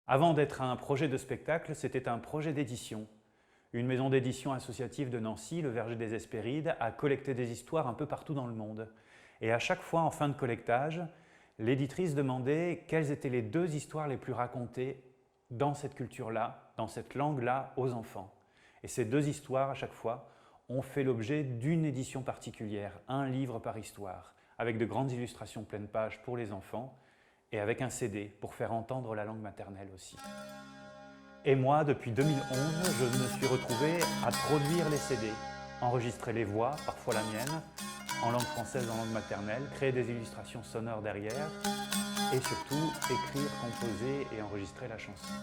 Avant d'être un projet de spectacle, c'était un projet d'édition. Une maison d'édition associative de Nancy, le Verger des Hespérides, a collecté des histoires un peu partout dans le monde. Et à chaque fois, en fin de collectage, l'éditrice demandait quelles étaient les 2 histoires les plus racontées dans cette culture-là, dans cette langue-là, aux enfants. Et ces 2 histoires, à chaque fois, ont fait l'objet d'une édition particulière, un livre par histoire, avec de grandes illustrations pleine page pour les enfants, et avec un CD pour faire entendre la langue maternelle aussi. Et moi, depuis 2011, je me suis retrouvé à produire les CD, enregistrer les voix, parfois la mienne, en langue française, en langue maternelle, créer des illustrations sonores derrière, et surtout écrire, composer et enregistrer la chanson.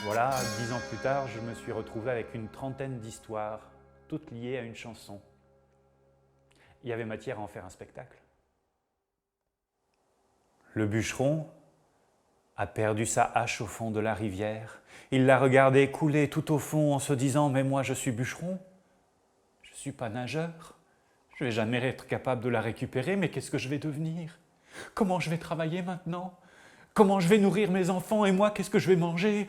Voilà, 10 ans plus tard, je me suis retrouvé avec une trentaine d'histoires, toutes liées à une chanson. Il y avait matière à en faire un spectacle. Le bûcheron a perdu sa hache au fond de la rivière. Il l'a regardée couler tout au fond en se disant « Mais moi, je suis bûcheron, je ne suis pas nageur, je ne vais jamais être capable de la récupérer, mais qu'est-ce que je vais devenir? Comment je vais travailler maintenant? Comment je vais nourrir mes enfants et moi, qu'est-ce que je vais manger?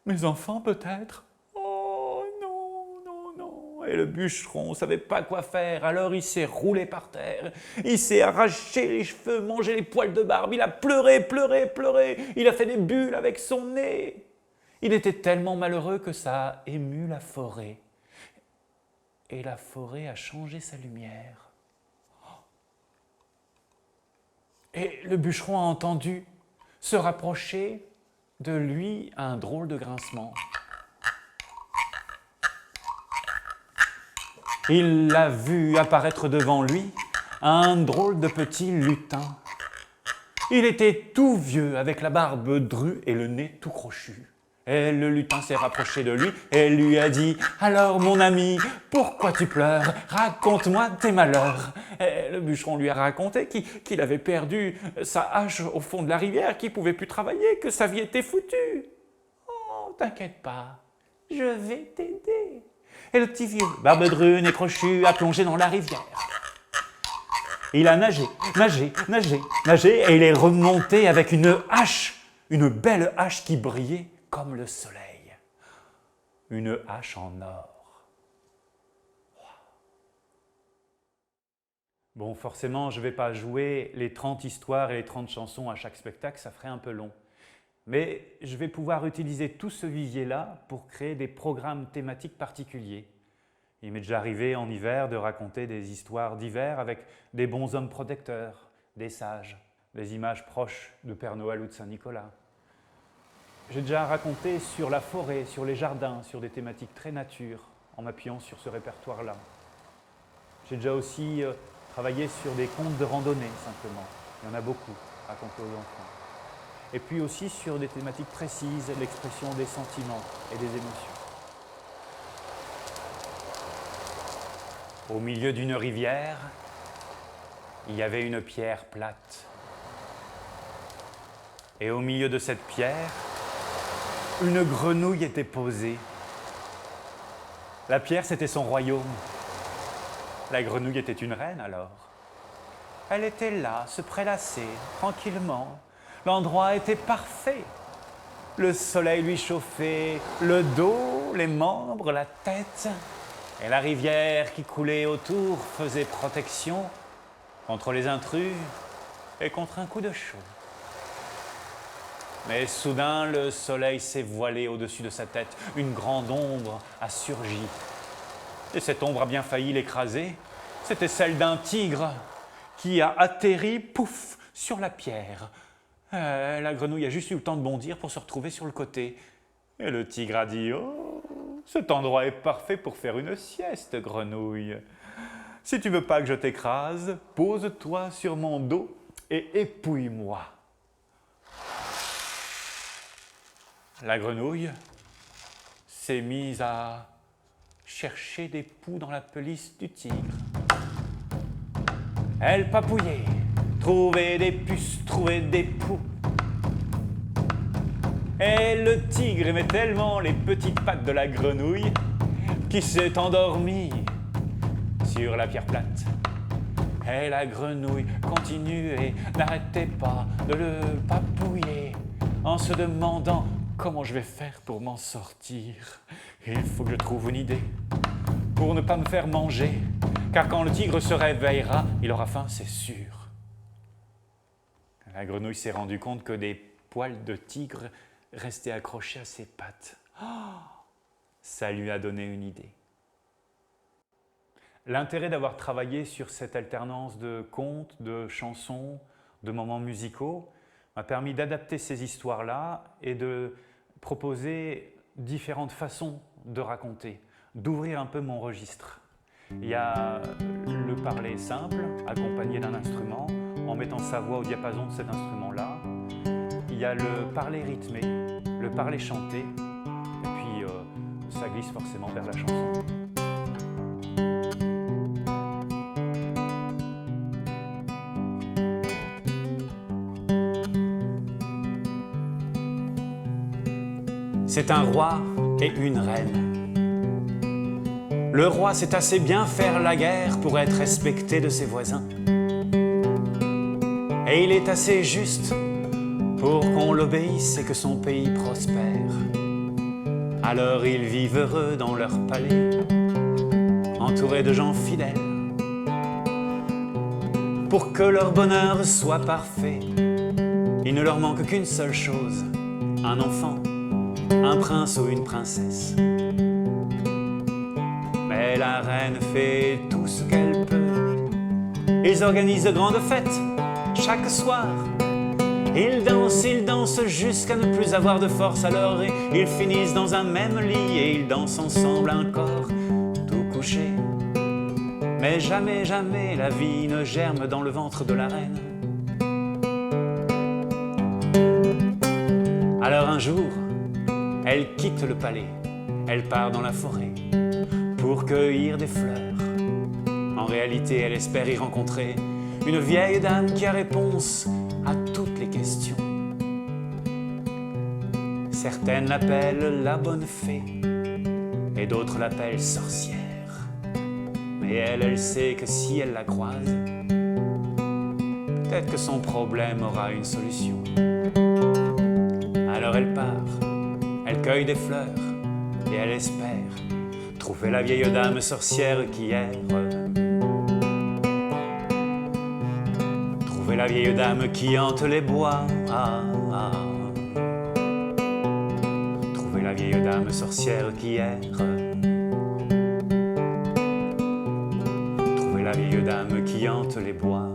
Mes enfants peut-être? Oh non, non, non !» Et le bûcheron ne savait pas quoi faire, alors il s'est roulé par terre, il s'est arraché les cheveux, mangé les poils de barbe, il a pleuré, pleuré, pleuré, il a fait des bulles avec son nez. Il était tellement malheureux que ça a ému la forêt. Et la forêt a changé sa lumière. Et le bûcheron a entendu se rapprocher de lui un drôle de grincement. Il l'a vu apparaître devant lui un drôle de petit lutin. Il était tout vieux, avec la barbe drue et le nez tout crochu. Et le lutin s'est rapproché de lui et lui a dit « Alors mon ami, pourquoi tu pleures? Raconte-moi tes malheurs. » Et le bûcheron lui a raconté qu'il avait perdu sa hache au fond de la rivière, qu'il ne pouvait plus travailler, que sa vie était foutue. « Oh, t'inquiète pas, je vais t'aider. » Et le petit vieux, barbe drue, nez crochu, a plongé dans la rivière. Il a nagé, nagé, nagé, nagé, et il est remonté avec une hache, une belle hache qui brillait comme le soleil. Une hache en or. Bon, forcément, je ne vais pas jouer les 30 histoires et les 30 chansons à chaque spectacle, ça ferait un peu long. Mais je vais pouvoir utiliser tout ce vivier-là pour créer des programmes thématiques particuliers. Il m'est déjà arrivé en hiver de raconter des histoires d'hiver avec des bonshommes protecteurs, des sages, des images proches de Père Noël ou de Saint-Nicolas. J'ai déjà raconté sur la forêt, sur les jardins, sur des thématiques très nature, en m'appuyant sur ce répertoire-là. J'ai déjà aussi travaillé sur des contes de randonnée, simplement. Il y en a beaucoup racontés aux enfants. Et puis aussi sur des thématiques précises, l'expression des sentiments et des émotions. Au milieu d'une rivière, il y avait une pierre plate. Et au milieu de cette pierre, une grenouille était posée. La pierre, c'était son royaume. La grenouille était une reine alors. Elle était là, se prélasser, tranquillement. L'endroit était parfait. Le soleil lui chauffait le dos, les membres, la tête. Et la rivière qui coulait autour faisait protection contre les intrus et contre un coup de chaud. Mais soudain, le soleil s'est voilé au-dessus de sa tête. Une grande ombre a surgi. Et cette ombre a bien failli l'écraser. C'était celle d'un tigre qui a atterri, pouf, sur la pierre. La grenouille a juste eu le temps de bondir pour se retrouver sur le côté. Et le tigre a dit « Oh, cet endroit est parfait pour faire une sieste, grenouille. Si tu veux pas que je t'écrase, pose-toi sur mon dos et épouille-moi. » La grenouille s'est mise à chercher des poux dans la pelisse du tigre. Elle papouillait, trouvait des puces, trouvait des poux. Et le tigre aimait tellement les petites pattes de la grenouille qu'il s'est endormi sur la pierre plate. Et la grenouille continuait, n'arrêtait pas de le papouiller en se demandant comment je vais faire pour m'en sortir. Il faut que je trouve une idée pour ne pas me faire manger, car quand le tigre se réveillera, il aura faim, c'est sûr. La grenouille s'est rendue compte que des poils de tigre restaient accrochés à ses pattes. Oh, ça lui a donné une idée. L'intérêt d'avoir travaillé sur cette alternance de contes, de chansons, de moments musicaux m'a permis d'adapter ces histoires-là et de proposer différentes façons de raconter, d'ouvrir un peu mon registre. Il y a le parler simple, accompagné d'un instrument, en mettant sa voix au diapason de cet instrument-là. Il y a le parler rythmé, le parler chanté, et puis ça glisse forcément vers la chanson. C'est un roi et une reine. Le roi sait assez bien faire la guerre pour être respecté de ses voisins. Et il est assez juste pour qu'on l'obéisse et que son pays prospère. Alors ils vivent heureux dans leur palais, entourés de gens fidèles. Pour que leur bonheur soit parfait, il ne leur manque qu'une seule chose, un enfant, un prince ou une princesse. Mais la reine fait tout ce qu'elle peut. Ils organisent de grandes fêtes chaque soir. Ils dansent jusqu'à ne plus avoir de force. Alors ils finissent dans un même lit et ils dansent ensemble un corps tout couché. Mais jamais, jamais la vie ne germe dans le ventre de la reine. Alors un jour, elle quitte le palais, elle part dans la forêt pour cueillir des fleurs. En réalité, elle espère y rencontrer une vieille dame qui a réponse à toutes les questions. Certaines l'appellent la bonne fée et d'autres l'appellent sorcière. Mais elle sait que si elle la croise, peut-être que son problème aura une solution. Alors elle part, elle cueille des fleurs et elle espère trouver la vieille dame sorcière qui erre. Trouver la vieille dame qui hante les bois. Trouver la vieille dame sorcière qui erre. Trouver la vieille dame qui hante les bois.